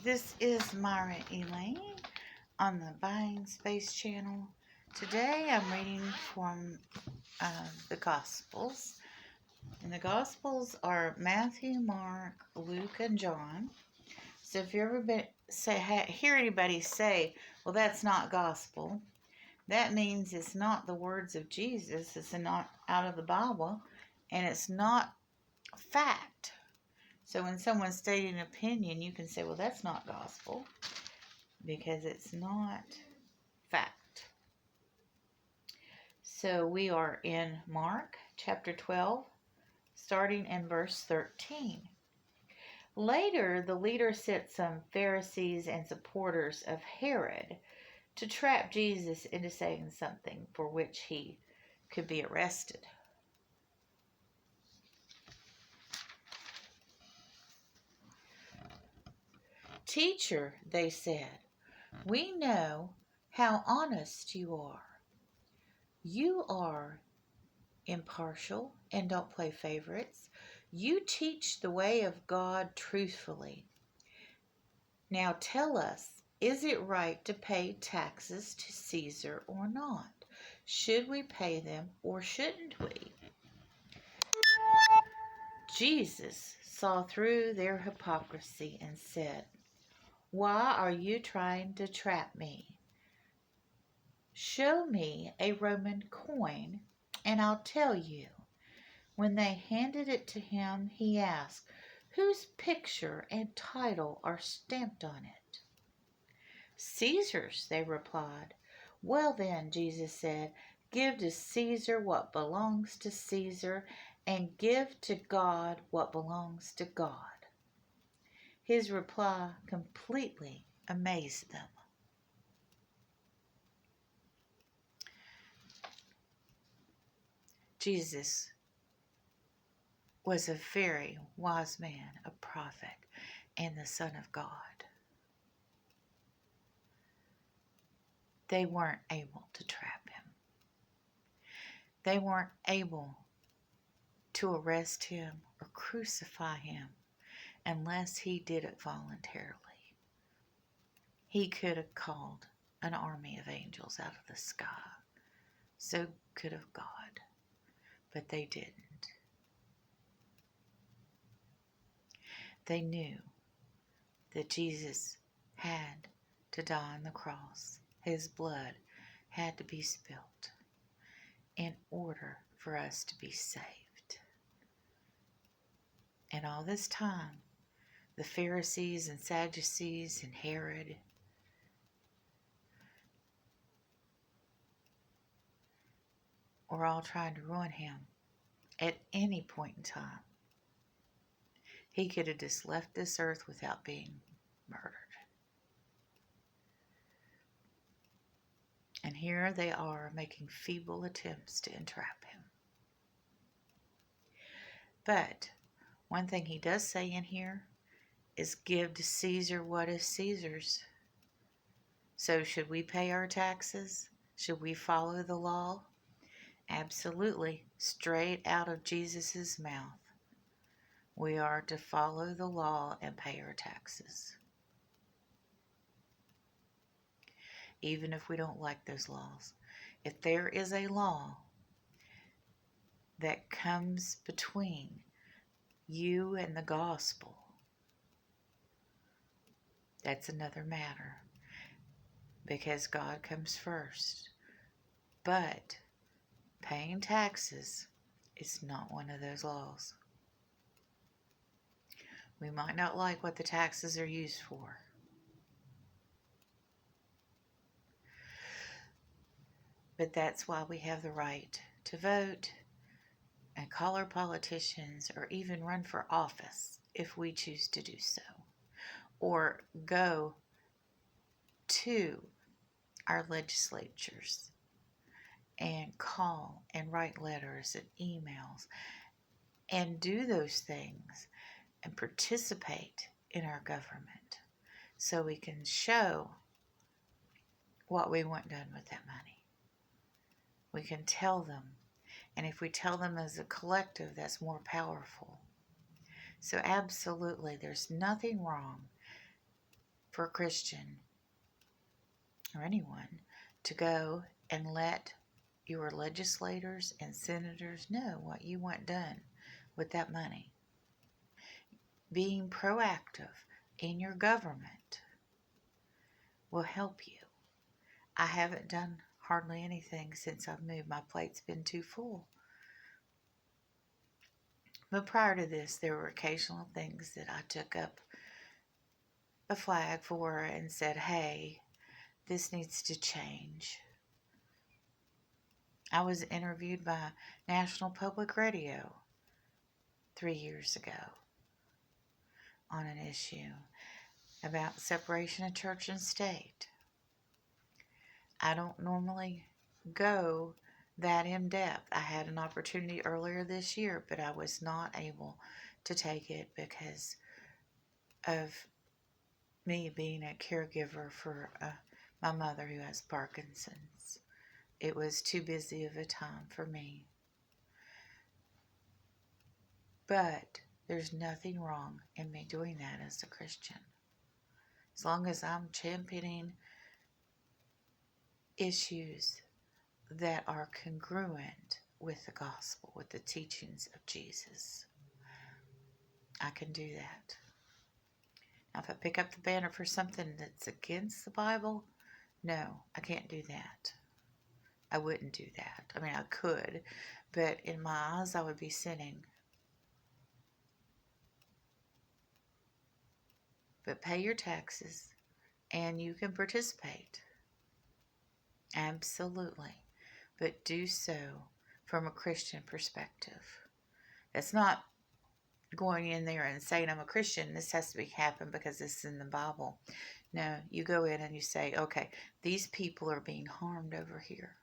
This is Myra Elaine on the Buying Space channel. Today I'm reading from the Gospels. And the Gospels are Matthew, Mark, Luke, and John. So if you ever hear anybody say, well, that's not gospel, that means it's not the words of Jesus, it's not out of the Bible, and it's not fact. So when someone's stating an opinion, you can say, well, that's not gospel, because it's not fact. So we are in Mark chapter 12, starting in verse 13. Later, the leader sent some Pharisees and supporters of Herod to trap Jesus into saying something for which he could be arrested. "Teacher," they said, "we know how honest you are. You are impartial and don't play favorites. You teach the way of God truthfully. Now tell us, is it right to pay taxes to Caesar or not? Should we pay them or shouldn't we?" Jesus saw through their hypocrisy and said, "Why are you trying to trap me? Show me a Roman coin and I'll tell you." When they handed it to him, he asked, "Whose picture and title are stamped on it?" "Caesar's," they replied. "Well then," Jesus said, "give to Caesar what belongs to Caesar, and give to God what belongs to God." His reply completely amazed them. Jesus was a very wise man, a prophet, and the Son of God. They weren't able to trap him. They weren't able to arrest him or crucify him unless he did it voluntarily. He could have called an army of angels out of the sky. So could have God. But they didn't. They knew that Jesus had to die on the cross. His blood had to be spilt in order for us to be saved. And all this time, the Pharisees and Sadducees and Herod were all trying to ruin him at any point in time. He could have just left this earth without being murdered. And here they are making feeble attempts to entrap him. But one thing he does say in here is, give to Caesar what is Caesar's. So should we pay our taxes? Should we follow the law? Absolutely, straight out of Jesus' mouth. We are to follow the law and pay our taxes. Even if we don't like those laws. If there is a law that comes between you and the gospel, that's another matter, because God comes first. But paying taxes is not one of those laws. We might not like what the taxes are used for, but that's why we have the right to vote and call our politicians, or even run for office if we choose to do so, or go to our legislatures and call and write letters and emails and do those things and participate in our government so we can show what we want done with that money. We can tell them, and if we tell them as a collective, that's more powerful. So absolutely, there's nothing wrong for a Christian or anyone to go and let your legislators and senators know what you want done with that money. Being proactive in your government will help you. I haven't done hardly anything since I've moved. My plate's been too full. But prior to this, there were occasional things that I took up a flag for and said, hey, this needs to change. I was interviewed by National Public Radio 3 years ago on an issue about separation of church and state. I don't normally go that in depth. I had an opportunity earlier this year, but I was not able to take it because of me being a caregiver for my mother who has Parkinson's. It was too busy of a time for me. But there's nothing wrong in me doing that as a Christian. As long as I'm championing issues that are congruent with the gospel, with the teachings of Jesus, I can do that. Now, if I pick up the banner for something that's against the Bible, no, I can't do that. I wouldn't do that. I mean, I could, but in my eyes, I would be sinning. But pay your taxes and you can participate. Absolutely. But do so from a Christian perspective. It's not going in there and saying, I'm a Christian, this has to happen because this is in the Bible. No, you go in and you say, okay, these people are being harmed over here.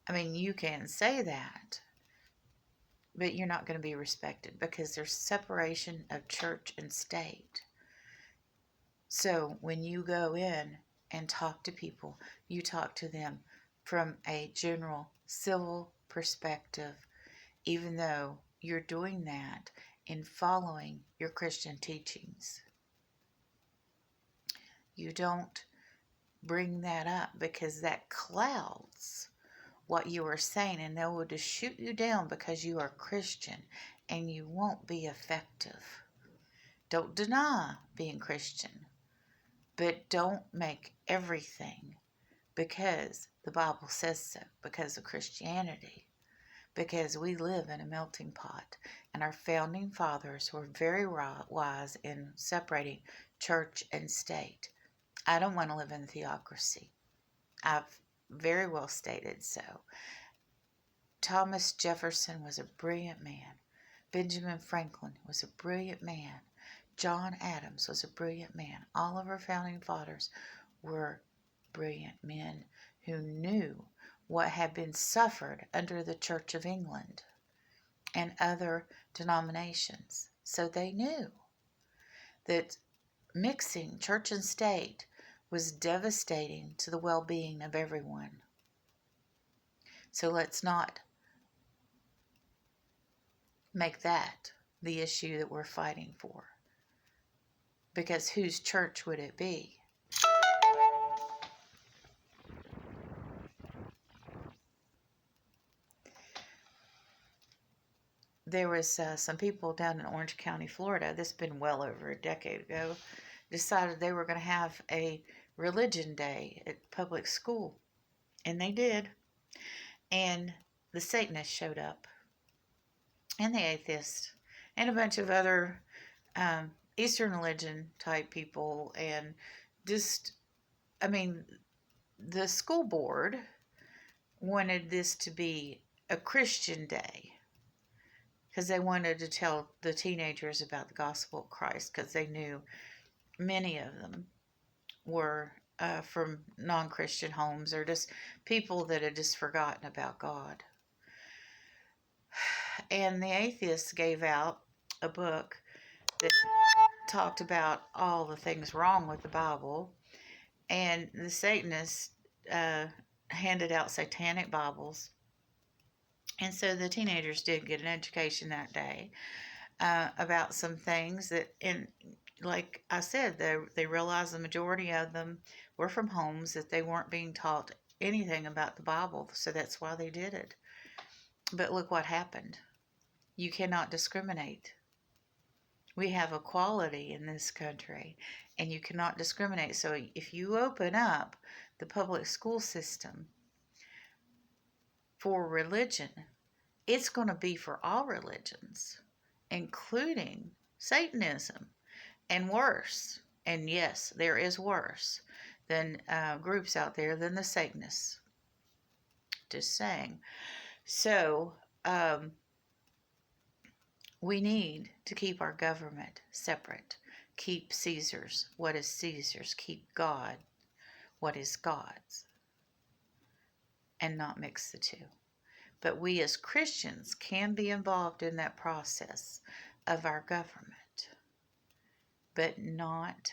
I mean, you can say that, but you're not going to be respected because there's separation of church and state. So when you go in and talk to people, you talk to them from a general civil perspective, even though you're doing that in following your Christian teachings. You don't bring that up because that clouds what you are saying, and they will just shoot you down because you are Christian and you won't be effective. Don't deny being Christian, but don't make everything because the Bible says so, because of Christianity, because we live in a melting pot, and our founding fathers were very wise in separating church and state. I don't want to live in theocracy. I've very well stated so. Thomas Jefferson was a brilliant man. Benjamin Franklin was a brilliant man. John Adams was a brilliant man. All of our founding fathers were brilliant men who knew what had been suffered under the Church of England and other denominations. So they knew that mixing church and state was devastating to the well-being of everyone. So let's not make that the issue that we're fighting for. Because whose church would it be? There was some people down in Orange County, Florida, this has been well over a decade ago, decided they were going to have a religion day at public school. And they did. And the Satanists showed up. And the atheists. And a bunch of other Eastern religion type people. And just, I mean, the school board wanted this to be a Christian day because they wanted to tell the teenagers about the gospel of Christ, because they knew many of them were from non-Christian homes or just people that had just forgotten about God. And the atheists gave out a book that talked about all the things wrong with the Bible, and the Satanists handed out satanic Bibles. And so the teenagers did get an education that day about some things that, and like I said, they realized the majority of them were from homes that they weren't being taught anything about the Bible, so that's why they did it. But look what happened. You cannot discriminate. We have equality in this country, and you cannot discriminate. So if you open up the public school system for religion, it's going to be for all religions, including Satanism and worse. And yes, there is worse than groups out there than the Satanists. Just saying. So we need to keep our government separate. Keep Caesar's what is Caesar's. Keep God what is God's. And not mix the two. But we as Christians can be involved in that process of our government, but not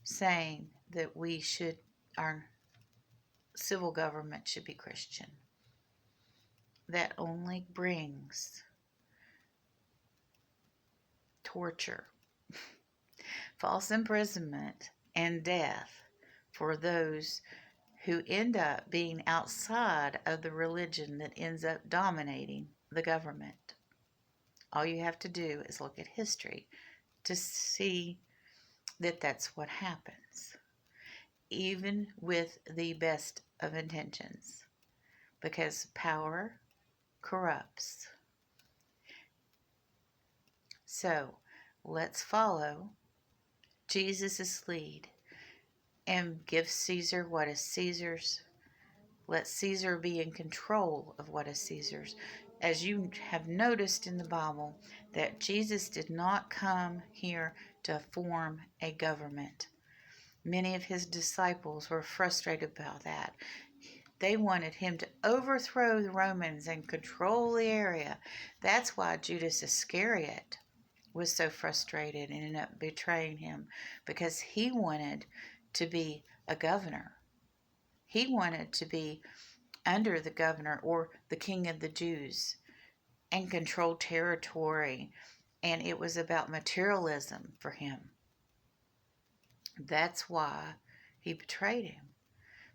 saying that our civil government should be Christian. That only brings torture, false imprisonment, and death for those who end up being outside of the religion that ends up dominating the government. All you have to do is look at history to see that that's what happens, even with the best of intentions, because power corrupts. So let's follow Jesus' lead and give Caesar what is Caesar's. Let Caesar be in control of what is Caesar's. As you have noticed in the Bible, that Jesus did not come here to form a government. Many of his disciples were frustrated about that. They wanted him to overthrow the Romans and control the area. That's why Judas Iscariot was so frustrated and ended up betraying him, because he wanted to be a governor. He wanted to be under the governor or the king of the Jews and control territory. And it was about materialism for him. That's why he betrayed him,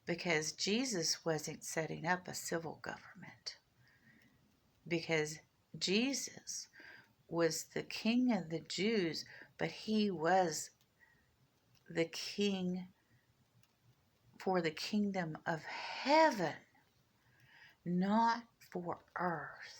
because Jesus wasn't setting up a civil government. Because Jesus was the king of the Jews, but he was the king for the kingdom of heaven, not for earth.